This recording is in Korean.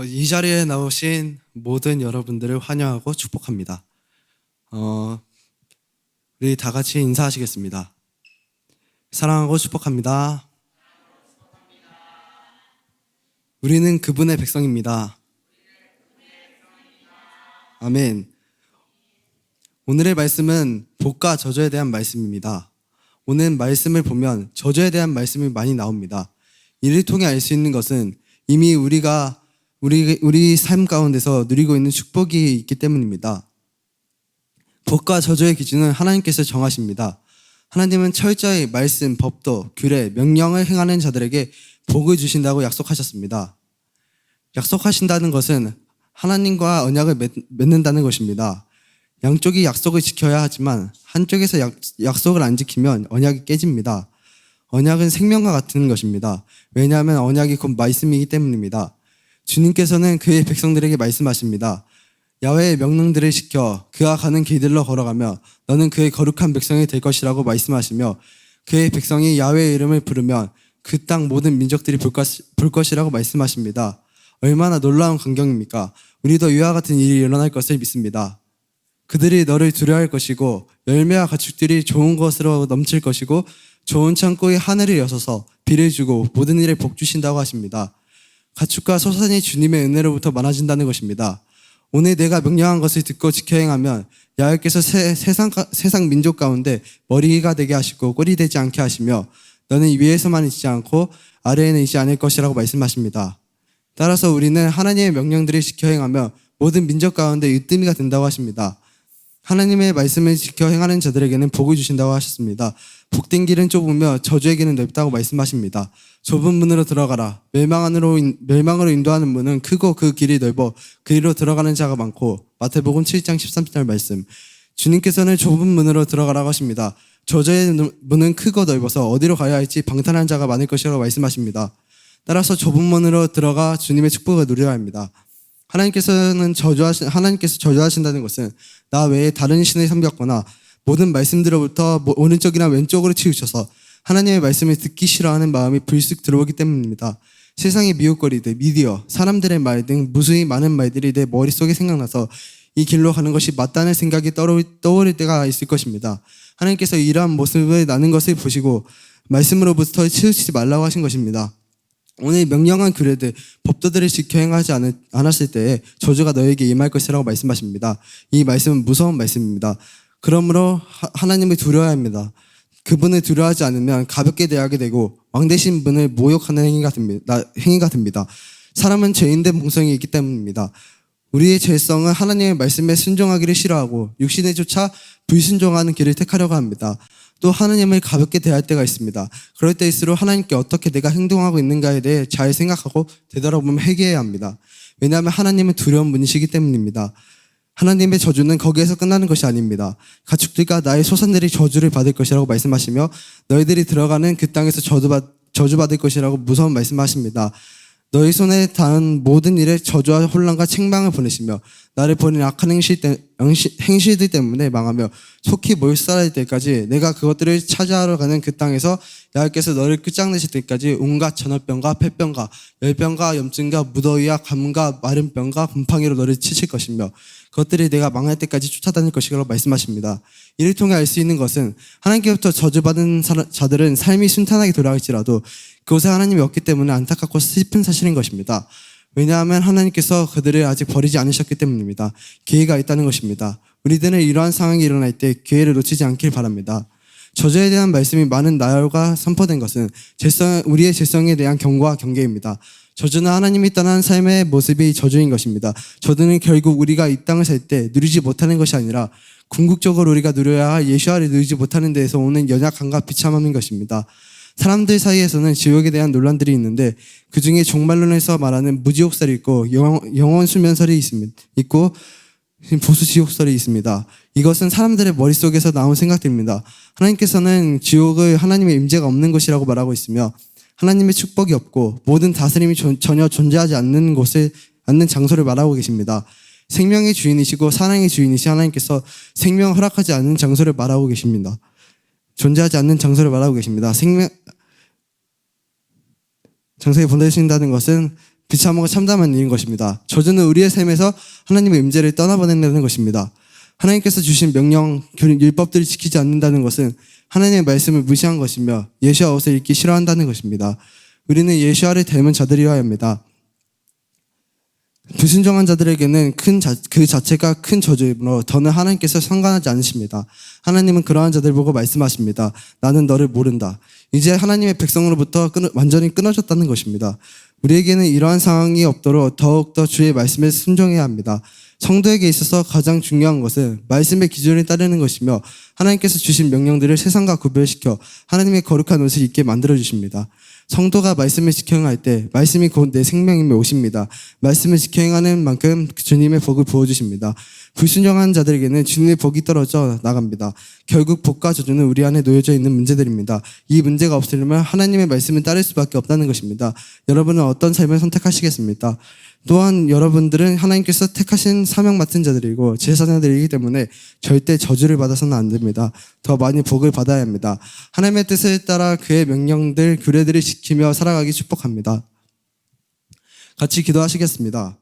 이 자리에 나오신 모든 여러분들을 환영하고 축복합니다. 우리 다 같이 인사하시겠습니다. 사랑하고 축복합니다. 우리는 그분의 백성입니다. 아멘. 오늘의 말씀은 복과 저주에 대한 말씀입니다. 오늘 말씀을 보면 저주에 대한 말씀이 많이 나옵니다. 이를 통해 알 수 있는 것은 이미 우리가 우리 삶 가운데서 누리고 있는 축복이 있기 때문입니다. 복과 저주의 기준은 하나님께서 정하십니다. 하나님은 철저히 말씀, 법도, 규례, 명령을 행하는 자들에게 복을 주신다고 약속하셨습니다. 약속하신다는 것은 하나님과 언약을 맺는다는 것입니다. 양쪽이 약속을 지켜야 하지만 한쪽에서 약속을 안 지키면 언약이 깨집니다. 언약은 생명과 같은 것입니다. 왜냐하면 언약이 곧 말씀이기 때문입니다. 주님께서는 그의 백성들에게 말씀하십니다. 야훼의 명령들을 지켜 그가 가는 길들로 걸어가며 너는 그의 거룩한 백성이 될 것이라고 말씀하시며 그의 백성이 야훼의 이름을 부르면 그 땅 모든 민족들이 볼 것이라고 말씀하십니다. 얼마나 놀라운 광경입니까? 우리도 이와 같은 일이 일어날 것을 믿습니다. 그들이 너를 두려워할 것이고 열매와 가축들이 좋은 것으로 넘칠 것이고 좋은 창고에 하늘을 여서서 비를 주고 모든 일에 복 주신다고 하십니다. 가축과 소산이 주님의 은혜로부터 많아진다는 것입니다. 오늘 내가 명령한 것을 듣고 지켜 행하면 야훼께서 세상 민족 가운데 머리가 되게 하시고 꼴이 되지 않게 하시며 너는 위에서만 있지 않고 아래에는 있지 않을 것이라고 말씀하십니다. 따라서 우리는 하나님의 명령들을 지켜 행하며 모든 민족 가운데 으뜸이가 된다고 하십니다. 하나님의 말씀을 지켜 행하는 자들에게는 복을 주신다고 하셨습니다. 복된 길은 좁으며 저주의 길은 넓다고 말씀하십니다. 좁은 문으로 들어가라. 멸망으로 인도하는 문은 크고 그 길이 넓어 그리로 들어가는 자가 많고. 마태복음 7장 13절 말씀. 주님께서는 좁은 문으로 들어가라고 하십니다. 저주의 문은 크고 넓어서 어디로 가야 할지 방탄한 자가 많을 것이라고 말씀하십니다. 따라서 좁은 문으로 들어가 주님의 축복을 누려야 합니다. 하나님께서 저주하신다는 것은 나 외에 다른 신을 섬겼거나 모든 말씀들로부터 오른쪽이나 왼쪽으로 치우쳐서 하나님의 말씀을 듣기 싫어하는 마음이 불쑥 들어오기 때문입니다. 세상의 미혹거리들, 미디어, 사람들의 말 등 무수히 많은 말들이 내 머릿속에 생각나서 이 길로 가는 것이 맞다는 생각이 떠오를 때가 있을 것입니다. 하나님께서 이러한 모습을 나는 것을 보시고 말씀으로부터 치우치지 말라고 하신 것입니다. 오늘 명령한 규례들, 법도들을 지켜 행하지 않았을 때에 저주가 너에게 임할 것이라고 말씀하십니다. 이 말씀은 무서운 말씀입니다. 그러므로 하나님을 두려워야 합니다. 그분을 두려워하지 않으면 가볍게 대하게 되고 왕 되신 분을 모욕하는 행위가 됩니다. 사람은 죄인된 본성이 있기 때문입니다. 우리의 죄성은 하나님의 말씀에 순종하기를 싫어하고 육신에 쫓아 불순종하는 길을 택하려고 합니다. 또 하나님을 가볍게 대할 때가 있습니다. 그럴 때일수록 하나님께 어떻게 내가 행동하고 있는가에 대해 잘 생각하고 되돌아보면 회개해야 합니다. 왜냐하면 하나님은 두려운 분이시기 때문입니다. 하나님의 저주는 거기에서 끝나는 것이 아닙니다. 가축들과 나의 소산들이 저주를 받을 것이라고 말씀하시며 너희들이 들어가는 그 땅에서 저주받을 것이라고 무서운 말씀하십니다. 너희 손에 닿은 모든 일에 저주와 혼란과 책망을 보내시며 나를 버린 악한 행실들 때문에 망하며 속히 몰살할 때까지 내가 그것들을 차지하러 가는 그 땅에서 야훼께서 너를 끝장내실 때까지 온갖 전염병과 폐병과 열병과 염증과 무더위와 감과 마른 병과 곰팡이로 너를 치실 것이며 그것들이 내가 망할 때까지 쫓아다닐 것이라고 말씀하십니다. 이를 통해 알 수 있는 것은 하나님께로부터 저주받은 자들은 삶이 순탄하게 돌아갈지라도 그곳에 하나님이 없기 때문에 안타깝고 슬픈 사실인 것입니다. 왜냐하면 하나님께서 그들을 아직 버리지 않으셨기 때문입니다. 기회가 있다는 것입니다. 우리들은 이러한 상황이 일어날 때 기회를 놓치지 않길 바랍니다. 저주에 대한 말씀이 많은 나열과 선포된 것은 우리의 죄성에 대한 경고와 경계입니다. 저주는 하나님이 떠난 삶의 모습이 저주인 것입니다. 저주는 결국 우리가 이 땅을 살 때 누리지 못하는 것이 아니라 궁극적으로 우리가 누려야 할 예수와를 누리지 못하는 데에서 오는 연약함과 비참함인 것입니다. 사람들 사이에서는 지옥에 대한 논란들이 있는데 그 중에 종말론에서 말하는 무지옥설이 있고 영원 수면설이 있고 보수지옥설이 있습니다. 이것은 사람들의 머릿속에서 나온 생각들입니다. 하나님께서는 지옥을 하나님의 임재가 없는 곳이라고 말하고 있으며 하나님의 축복이 없고 모든 다스림이 전혀 존재하지 않는 장소를 말하고 계십니다. 생명의 주인이시고 사랑의 주인이신 하나님께서 생명을 허락하지 않는 장소를 말하고 계십니다. 존재하지 않는 장소를 말하고 계십니다. 장소에 보내신다는 것은 비참하고 참담한 일인 것입니다. 저주는 우리의 삶에서 하나님의 임재를 떠나보낸다는 것입니다. 하나님께서 주신 명령, 율법들을 지키지 않는다는 것은 하나님의 말씀을 무시한 것이며 예수와 옷을 입기 싫어한다는 것입니다. 우리는 예수와를 닮은 자들이어야 합니다. 불순종한 자들에게는 그 자체가 큰 저주이므로 더는 하나님께서 상관하지 않으십니다. 하나님은 그러한 자들 보고 말씀하십니다. 나는 너를 모른다. 이제 하나님의 백성으로부터 완전히 끊어졌다는 것입니다. 우리에게는 이러한 상황이 없도록 더욱더 주의 말씀에 순종해야 합니다. 성도에게 있어서 가장 중요한 것은 말씀의 기준을 따르는 것이며 하나님께서 주신 명령들을 세상과 구별시켜 하나님의 거룩한 옷을 입게 만들어주십니다. 성도가 말씀을 지켜 행할 때 말씀이 곧 내 생명임에 오십니다. 말씀을 지켜 행하는 만큼 주님의 복을 부어주십니다. 불순종한 자들에게는 주님의 복이 떨어져 나갑니다. 결국 복과 저주는 우리 안에 놓여져 있는 문제들입니다. 이 문제가 없으려면 하나님의 말씀을 따를 수밖에 없다는 것입니다. 여러분은 어떤 삶을 선택하시겠습니까? 또한 여러분들은 하나님께서 택하신 사명 맡은 자들이고 제사장들이기 때문에 절대 저주를 받아서는 안 됩니다. 더 많이 복을 받아야 합니다. 하나님의 뜻을 따라 그의 명령들, 규례들을 지키며 살아가기 축복합니다. 같이 기도하시겠습니다.